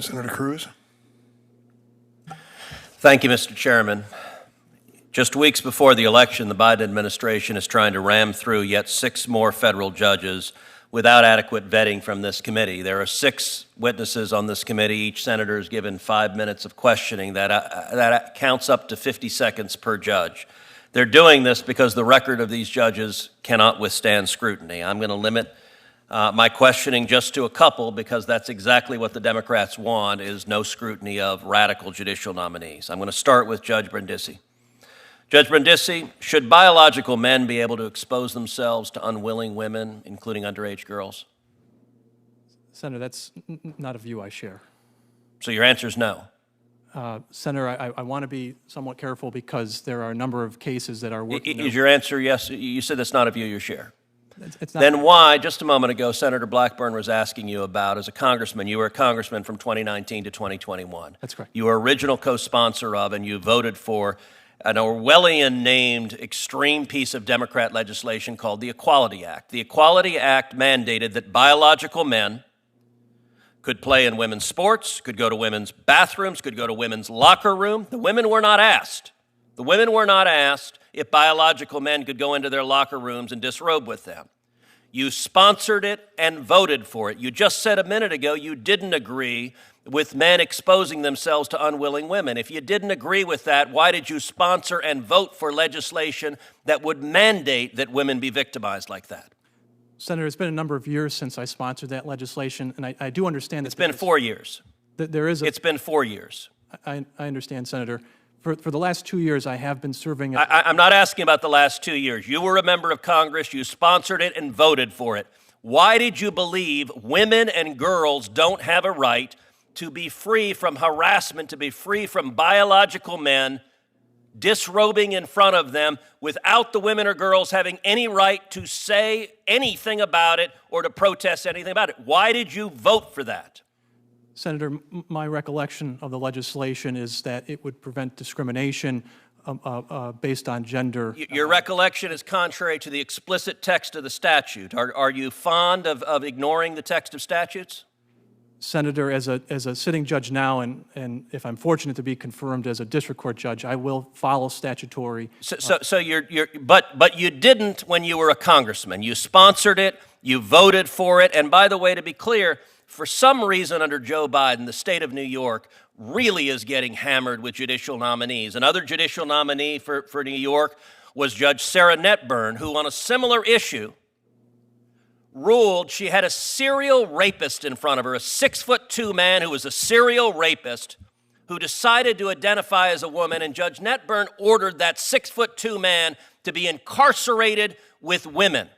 Senator Cruz. Thank you, Mr. Chairman. Just weeks before the election, the Biden administration is trying to ram through yet 6 more federal judges without adequate vetting from this committee. There are 6 witnesses on this committee. Each senator is given 5 minutes of questioning. That counts up to 50 seconds per judge. They're doing this because the record of these judges cannot withstand scrutiny. I'm going to limit my questioning just to a couple because that's exactly what the Democrats want, is no scrutiny of radical judicial nominees. I'm going to start with Judge Brindisi. Judge Brindisi, should biological men be able to expose themselves to unwilling women, including underage girls? Senator, that's not a view I share. So your answer is no? Senator, I want to be somewhat careful because there are a number of cases that are working. Is your answer yes? You said that's not a view you share. It's not. Then why, just a moment ago, Senator Blackburn was asking you about, as a congressman, you were a congressman from 2019 to 2021. That's correct. You were original co-sponsor of and you voted for an Orwellian-named extreme piece of Democrat legislation called the Equality Act. The Equality Act mandated that biological men could play in women's sports, could go to women's bathrooms, could go to women's locker room. The women were not asked. The women were not asked if biological men could go into their locker rooms and disrobe with them. You sponsored it and voted for it. You just said a minute ago you didn't agree with men exposing themselves to unwilling women. If you didn't agree with that, why did you sponsor and vote for legislation that would mandate that women be victimized like that? Senator, it's been a number of years since I sponsored that legislation, and I do understand that it's been 4 years. It's been 4 years. I understand, Senator. For the last 2 years, I have been serving. I'm not asking about the last 2 years. You were a member of Congress. You sponsored it and voted for it. Why did you believe women and girls don't have a right to be free from harassment, to be free from biological men disrobing in front of them without the women or girls having any right to say anything about it or to protest anything about it? Why did you vote for that? Senator, my recollection of the legislation is that it would prevent discrimination based on gender. Your recollection is contrary to the explicit text of the statute. Are you fond of ignoring the text of statutes? Senator, as a sitting judge now, and if I'm fortunate to be confirmed as a district court judge, I will follow statutory. But you didn't when you were a congressman. You sponsored it, you voted for it, and by the way, to be clear, for some reason under Joe Biden, the state of New York really is getting hammered with judicial nominees. Another judicial nominee for New York was Judge Sarah Netburn, who on a similar issue ruled she had a serial rapist in front of her, a 6'2" man who was a serial rapist who decided to identify as a woman, and Judge Netburn ordered that 6'2" man to be incarcerated with women.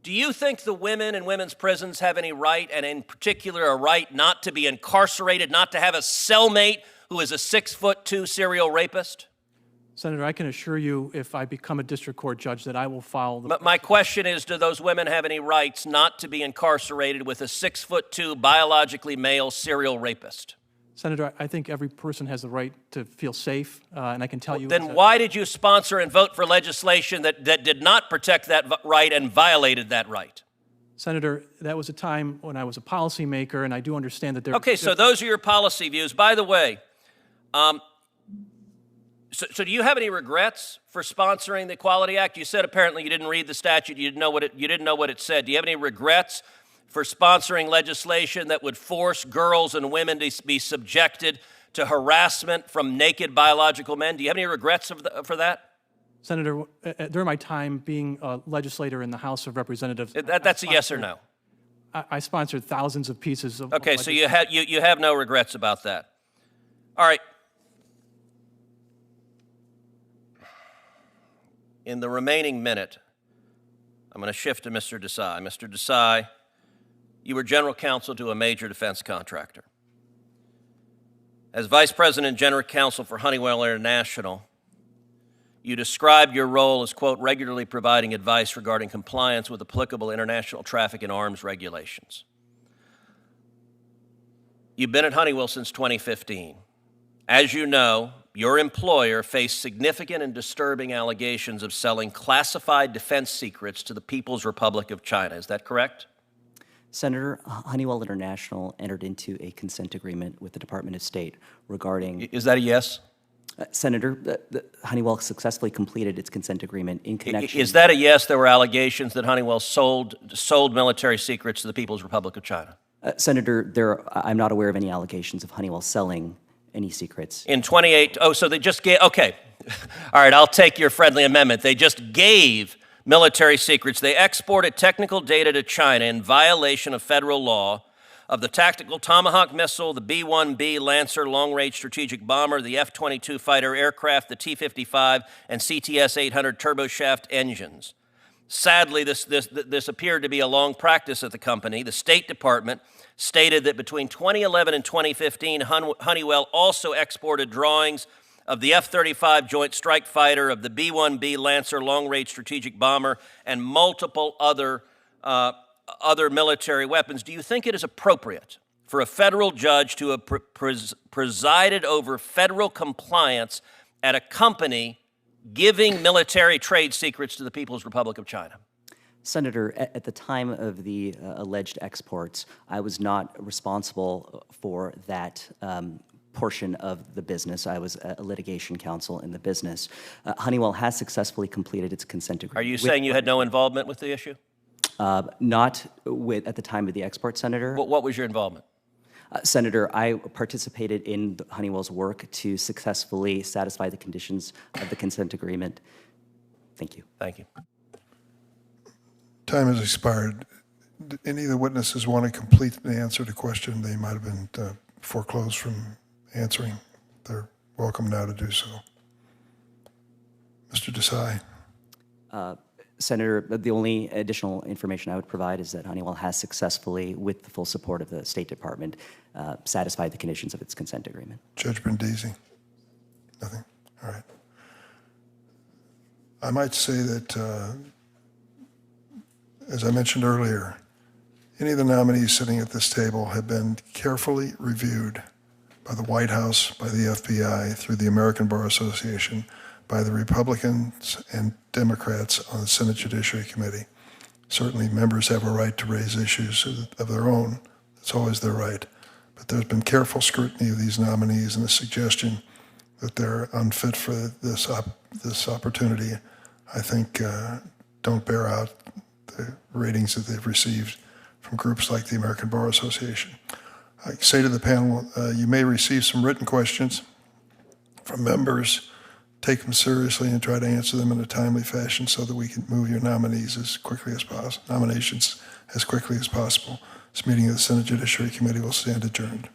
Do you think the women in women's prisons have any right, and in particular a right not to be incarcerated, not to have a cellmate who is a 6'2" serial rapist? Senator, I can assure you, if I become a district court judge, that I will follow the... My question is, do those women have any rights not to be incarcerated with a 6'2" biologically male serial rapist? Senator, I think every person has the right to feel safe, and I can tell you... Then why did you sponsor and vote for legislation that did not protect that right and violated that right? Senator, that was a time when I was a policymaker, and I do understand that there... Okay, so those are your policy views. By the way, so do you have any regrets for sponsoring the Equality Act? You said apparently you didn't read the statute, you didn't know what it said. Do you have any regrets for sponsoring legislation that would force girls and women to be subjected to harassment from naked biological men? Do you have any regrets for that? Senator, during my time being a legislator in the House of Representatives... That's a yes or no? I sponsored thousands of pieces of... Okay, so you have no regrets about that. All right. In the remaining minute, I'm going to shift to Mr. Desai. Mr. Desai, you were general counsel to a major defense contractor. As vice president and general counsel for Honeywell International, you described your role as, quote, regularly providing advice regarding compliance with applicable international traffic in arms regulations. You've been at Honeywell since 2015. As you know, your employer faced significant and disturbing allegations of selling classified defense secrets to the People's Republic of China. Is that correct? Senator, Honeywell International entered into a consent agreement with the Department of State regarding... Is that a yes? Senator, Honeywell successfully completed its consent agreement in connection... Is that a yes? There were allegations that Honeywell sold military secrets to the People's Republic of China. Senator, I'm not aware of any allegations of Honeywell selling any secrets. In 28, oh, so they just gave, okay. All right, I'll take your friendly amendment. They just gave military secrets. They exported technical data to China in violation of federal law of the tactical Tomahawk missile, the B-1B Lancer long-range strategic bomber, the F-22 fighter aircraft, the T-55, and CTS-800 turboshaft engines. Sadly, this appeared to be a long practice at the company. The State Department stated that between 2011 and 2015, Honeywell also exported drawings of the F-35 Joint Strike Fighter, of the B-1B Lancer long-range strategic bomber, and multiple other military weapons. Do you think it is appropriate for a federal judge to have presided over federal compliance at a company giving military trade secrets to the People's Republic of China? Senator, at the time of the alleged exports, I was not responsible for that portion of the business. I was a litigation counsel in the business. Honeywell has successfully completed its consent agreement. Are you saying you had no involvement with the issue? Not at the time of the export, Senator. What was your involvement? Senator, I participated in Honeywell's work to successfully satisfy the conditions of the consent agreement. Thank you. Thank you. Time has expired. Do any of the witnesses want to complete the answer to question? They might have been foreclosed from answering. They're welcome now to do so. Mr. Desai. Senator, the only additional information I would provide is that Honeywell has successfully, with the full support of the State Department, satisfied the conditions of its consent agreement. Judge Brindisi? Nothing? All right. I might say that, as I mentioned earlier, any of the nominees sitting at this table have been carefully reviewed by the White House, by the FBI, through the American Bar Association, by the Republicans and Democrats on the Senate Judiciary Committee. Certainly members have a right to raise issues of their own. It's always their right. But there's been careful scrutiny of these nominees, and the suggestion that they're unfit for this opportunity, I think, don't bear out the ratings that they've received from groups like the American Bar Association. I say to the panel, you may receive some written questions from members. Take them seriously and try to answer them in a timely fashion so that we can move your nominations as quickly as possible. This meeting of the Senate Judiciary Committee will stand adjourned.